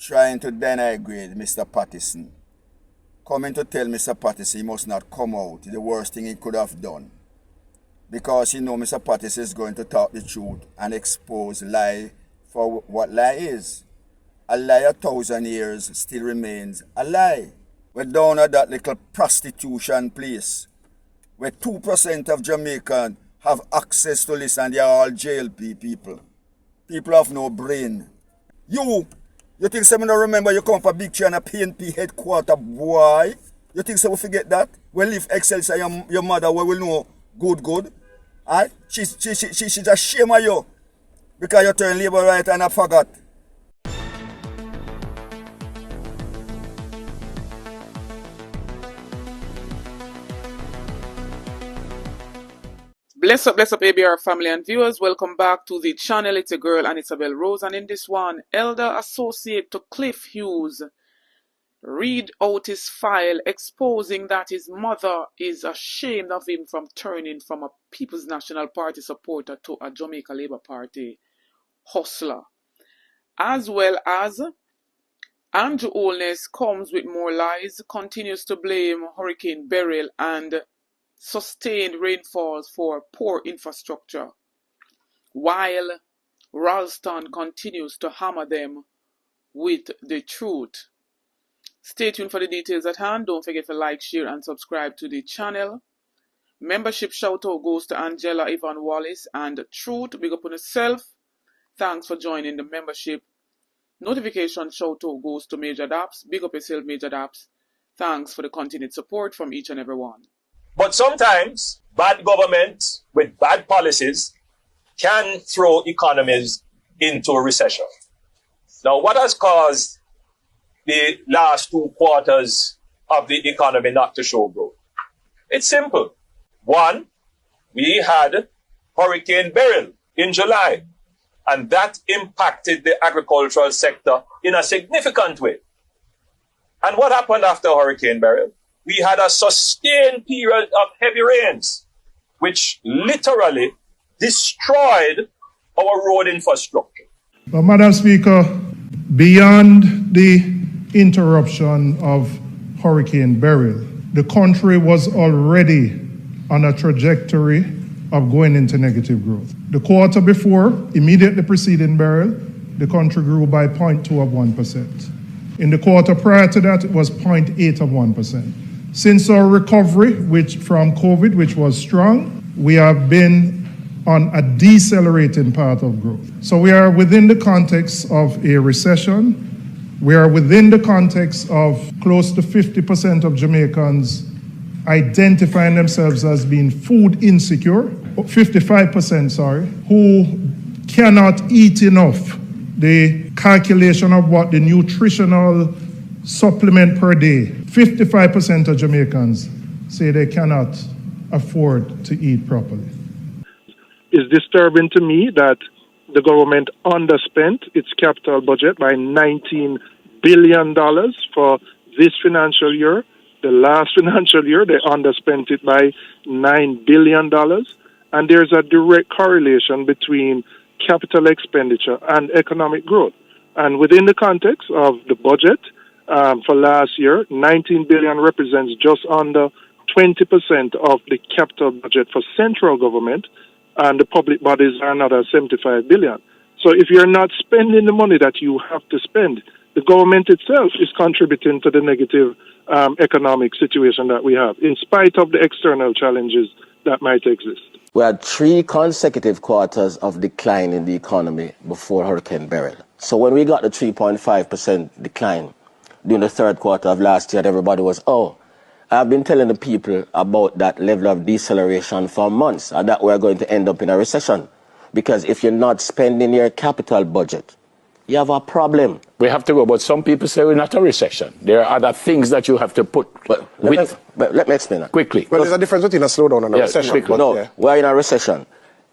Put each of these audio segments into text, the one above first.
trying to denigrate Mr. Patterson, coming to tell Mr. Patterson he must not come out, the worst thing he could have done. Because he knows Mr. Patterson is going to talk the truth and expose lie for what lie is. A lie 1,000 years still remains a lie. We're down at that little prostitution place where 2% of Jamaicans have access to this and they are all JLP people. People have no brain. You think someone don't remember you come from Big Tree and a PNP headquarter, boy? You think someone forget that? When leave Excelsior your mother where we know good. Alright? She's ashamed of you. Because you turn Labour right and I forgot. Bless up ABR family and viewers. Welcome back to the channel. It's a girl and Isabel Rose, and in this one, Elder Associate to Cliff Hughes read out his file exposing that his mother is ashamed of him from turning from a People's National Party supporter to a Jamaica Labour Party hustler. As well as Andrew Holness comes with more lies, continues to blame Hurricane Beryl and sustained rainfalls for poor infrastructure, while Ralston continues to hammer them with the truth. Stay tuned for the details at hand. Don't forget to like, share, and subscribe to the channel. Membership shout out goes to Angela Ivan Wallace and Truth. Big up on yourself. Thanks for joining the membership. Notification shout out goes to Major Daps. Big up yourself, Major Daps. Thanks for the continued support from each and every one. But sometimes bad government with bad policies can throw economies into a recession. Now, what has caused the last 2 quarters of the economy not to show growth? It's simple. One, we had Hurricane Beryl in July, and that impacted the agricultural sector in a significant way. And what happened after Hurricane Beryl? We had a sustained period of heavy rains, which literally destroyed our road infrastructure. But Madam Speaker, beyond the interruption of Hurricane Beryl, the country was already on a trajectory of going into negative growth. The quarter before, immediately preceding Beryl, the country grew by 0.2 of 1%. In the quarter prior to that, it was 0.8 of 1%. Since our recovery from COVID, which was strong, we have been on a decelerating path of growth. So we are within the context of a recession. We are within the context of close to 50% of Jamaicans identifying themselves as being food insecure, 55%, who cannot eat enough. The calculation of what the nutritional supplement per day, 55% of Jamaicans say they cannot afford to eat properly. It's disturbing to me that the government underspent its capital budget by $19 billion for this financial year. The last financial year, they underspent it by $9 billion. And there's a direct correlation between capital expenditure and economic growth. And within the context of the budget for last year, $19 billion represents just under 20% of the capital budget for central government, and the public bodies are another $75 billion. So if you're not spending the money that you have to spend, the government itself is contributing to the negative economic situation that we have, in spite of the external challenges that might exist. We had 3 consecutive quarters of decline in the economy before Hurricane Beryl. So when we got the 3.5% decline during the 3rd quarter of last year, everybody was, I've been telling the people about that level of deceleration for months, and that we're going to end up in a recession. Because if you're not spending your capital budget, you have a problem. We have to go, but some people say we're not a recession. There are other things that you have to put let me explain that. Quickly. Well, there's a difference between a slowdown and a recession. Quickly. No, we're in a recession.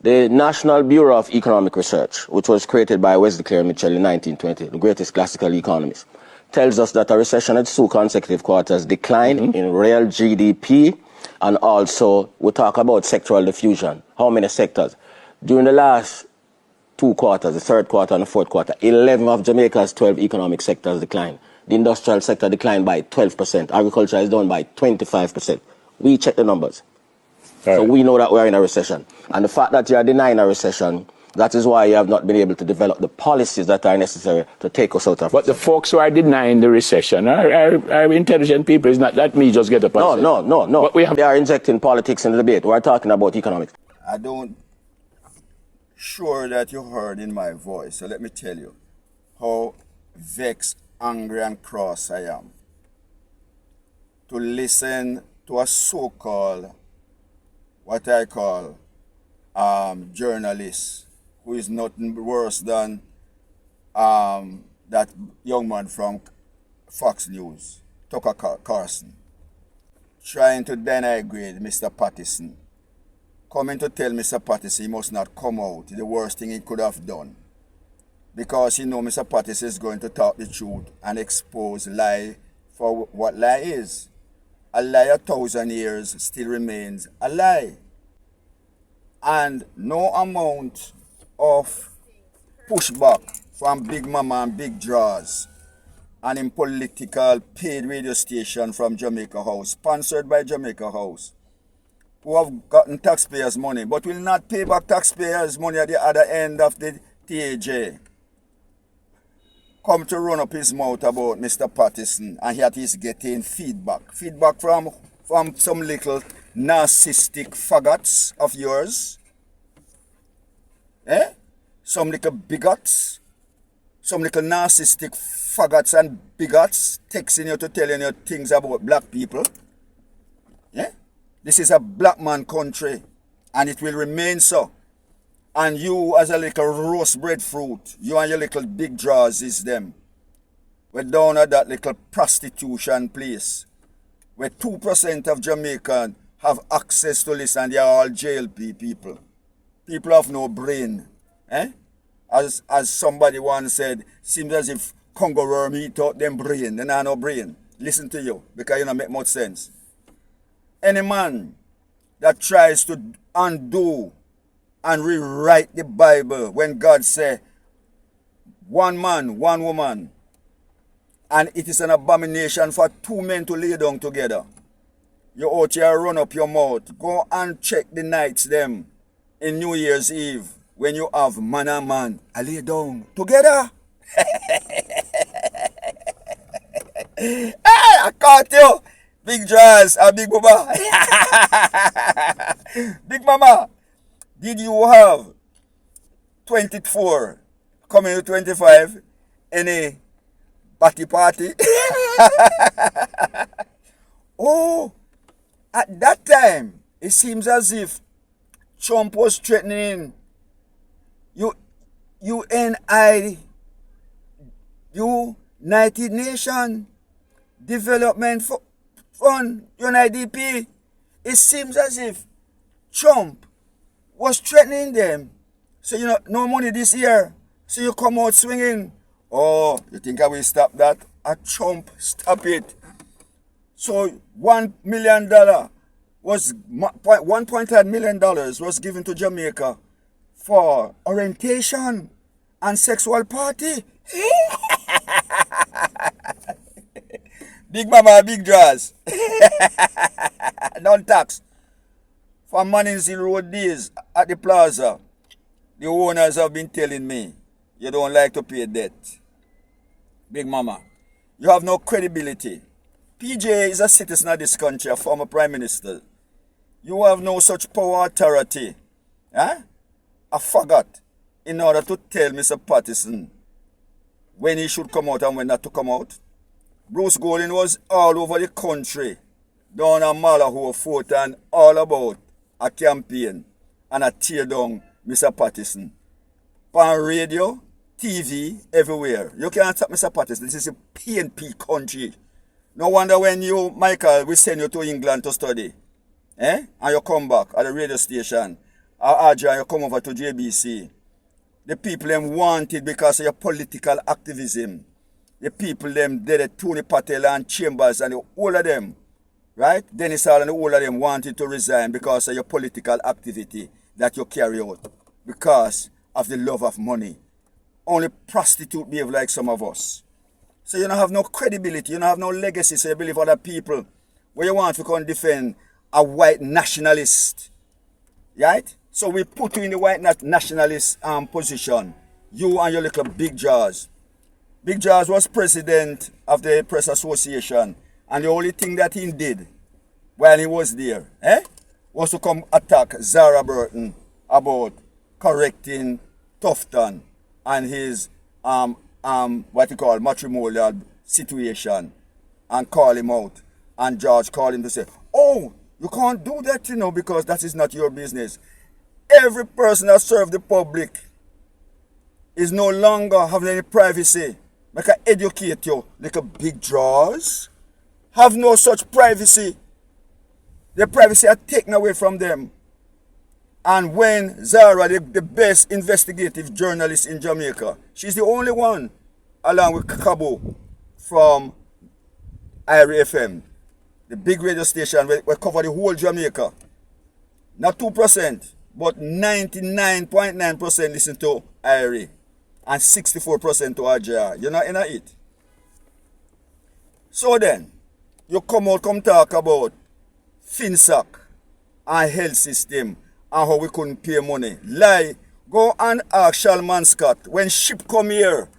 The National Bureau of Economic Research, which was created by Wesley Clare Mitchell in 1920, the greatest classical economist, tells us that a recession had 2 consecutive quarters decline in real GDP, and also we talk about sectoral diffusion. How many sectors? During the last 2 quarters, the third quarter and the fourth quarter, 11 of Jamaica's 12 economic sectors declined. The industrial sector declined by 12%. Agriculture is down by 25%. We check the numbers. So we know that we're in a recession. And the fact that you are denying a recession, that is why you have not been able to develop the policies that are necessary to take us out of But the folks who are denying the recession are intelligent people. It's not that me just get up and say. No. But they are injecting politics in the debate. We're talking about economics. I don't sure that you heard in my voice. So let me tell you how vexed, angry and cross I am to listen to a so-called, what I call, journalist who is nothing worse than that young man from Fox News, Tucker Carlson, trying to denigrate Mr. Patterson, coming to tell Mr. Patterson he must not come out, the worst thing he could have done. Because he knows Mr. Patterson is going to talk the truth and expose lie for what lie is. A lie 1,000 years still remains a lie. And no amount of pushback from Big Mama and Big Draws and in political paid radio station from Jamaica House, sponsored by Jamaica House, who have gotten taxpayers' money, but will not pay back taxpayers' money at the other end of the TAJ, come to run up his mouth about Mr. Patterson, and yet he's getting feedback. Feedback from some little narcissistic faggots of yours. Some little bigots. Some little narcissistic faggots and bigots texting you to tell you things about black people. This is a black man country, and it will remain so. And you as a little roast breadfruit, you and your little big draws is them. We're down at that little prostitution place where 2% of Jamaicans have access to this, and they are all JLP people. People have no brain. As somebody once said, seems as if Congo worm eat out them brain. They have no brain. Listen to you, because you don't make much sense. Any man that tries to undo and rewrite the Bible when God said, one man, one woman, and it is an abomination for 2 men to lay down together. You out here run up your mouth. Go and check the nights them in New Year's Eve when you have man and man a lay down together. Hey, I caught you. Big Draws and Big Baba. Big Mama, did you have 24 coming to 25 any party? Oh, at that time, it seems as if Trump was threatening United Nations Development Fund, UNIDP. It seems as if Trump was threatening them. So, no money this year. So you come out swinging. Oh, you think I will stop that? Trump, stop it. So $1 million was $1.5 million was given to Jamaica for orientation and sexual party. Big Mama, Big Draws. Non-tax. For Manning's Road days at the plaza, the owners have been telling me, you don't like to pay debt. Big Mama, you have no credibility. PJ is a citizen of this country, a former prime minister. You have no such power authority. I forgot in order to tell Mr. Patterson when he should come out and when not to come out. Bruce Golding was all over the country, down at Malahoo, Fort, and all about a campaign and a tear down Mr. Patterson. On radio, TV, everywhere. You can't stop Mr. Patterson. This is a PNP country. No wonder when you, Michael, we send you to England to study. And you come back at the radio station. Or you come over to JBC. The people them want it because of your political activism. The people them did Tony Patel and Chambers and all of them, right? Dennis Hall and all of them wanted to resign because of your political activity that you carry out. Because of the love of money. Only prostitute behave like some of us. So you don't have no credibility, you don't have no legacy, so you believe other people where you want to come defend a white nationalist. Right? So we put you in the white nationalist position. You and your little Big Jaws. Big Jaws was president of the Press Association, and the only thing that he did while he was there, was to come attack Zara Burton about correcting Tufton and his what you call matrimonial situation, and call him out. And George called him to say, oh, you can't do that, you know, because that is not your business. Every person that serves the public is no longer having any privacy. Like I educate you, like a Big Jaws. Have no such privacy. Their privacy are taken away from them. And when Zara, the best investigative journalist in Jamaica, she's the only one, along with Cabo from IRA FM, the big radio station where cover the whole Jamaica. Not 2%, but 99.9% listen to IRA and 64% to RJR. You're not in it. So then, you come talk about FinSoc and health system and how we couldn't pay money. Lie. Go and ask Shalman Scott when ship come here.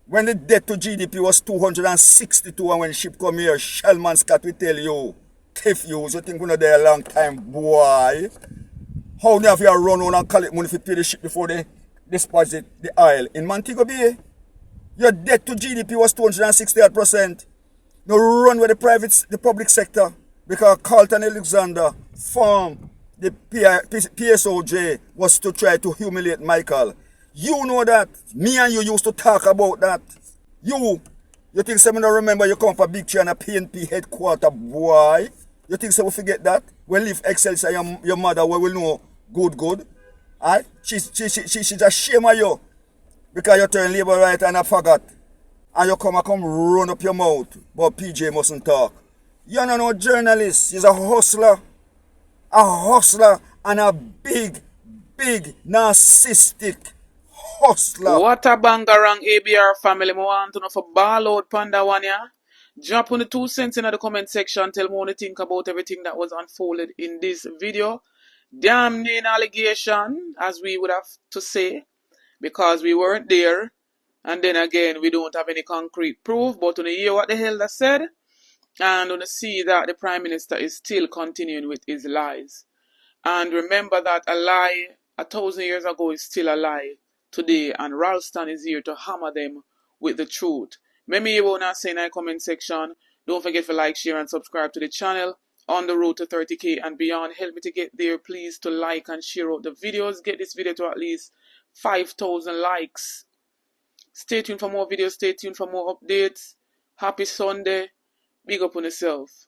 When the debt to GDP was 262 and when ship come here, Shalman Scott will tell you, if you think we're not there a long time, boy. How do you have to run on and collect money to pay the ship before they dispatch the oil? In Montego Bay, your debt to GDP was 268%. Now run with the public sector, because Carlton Alexander formed the PSOJ was to try to humiliate Michael. You know that. Me and you used to talk about that. You think someone don't remember you come from Big Tree and a PNP headquarter, boy? You think someone forget that? We leave Excelsior your mother where we know good. Alright? She just shame of you. Because you turn labor right and I forgot. And you come run up your mouth. But PJ mustn't talk. You're not no journalist. He's a hustler. A hustler and a big narcissistic hustler. What a bangarang ABR family. I want to know for ball out panda one, yeah? Drop on the 2 cents in the comment section. Tell me what you think about everything that was unfolded in this video. Damning allegation, as we would have to say, because we weren't there. And then again, we don't have any concrete proof. But when you hear what the hell that said, and when you see that the Prime Minister is still continuing with his lies. And remember that a lie 1,000 years ago is still a lie today, and Ralston is here to hammer them with the truth. Maybe you want to say in the comment section. Don't forget to like, share, and subscribe to the channel. On the road to 30K and beyond. Help me to get there, please, to like and share out the videos. Get this video to at least 5,000 likes. Stay tuned for more videos. Stay tuned for more updates. Happy Sunday. Big up on yourself.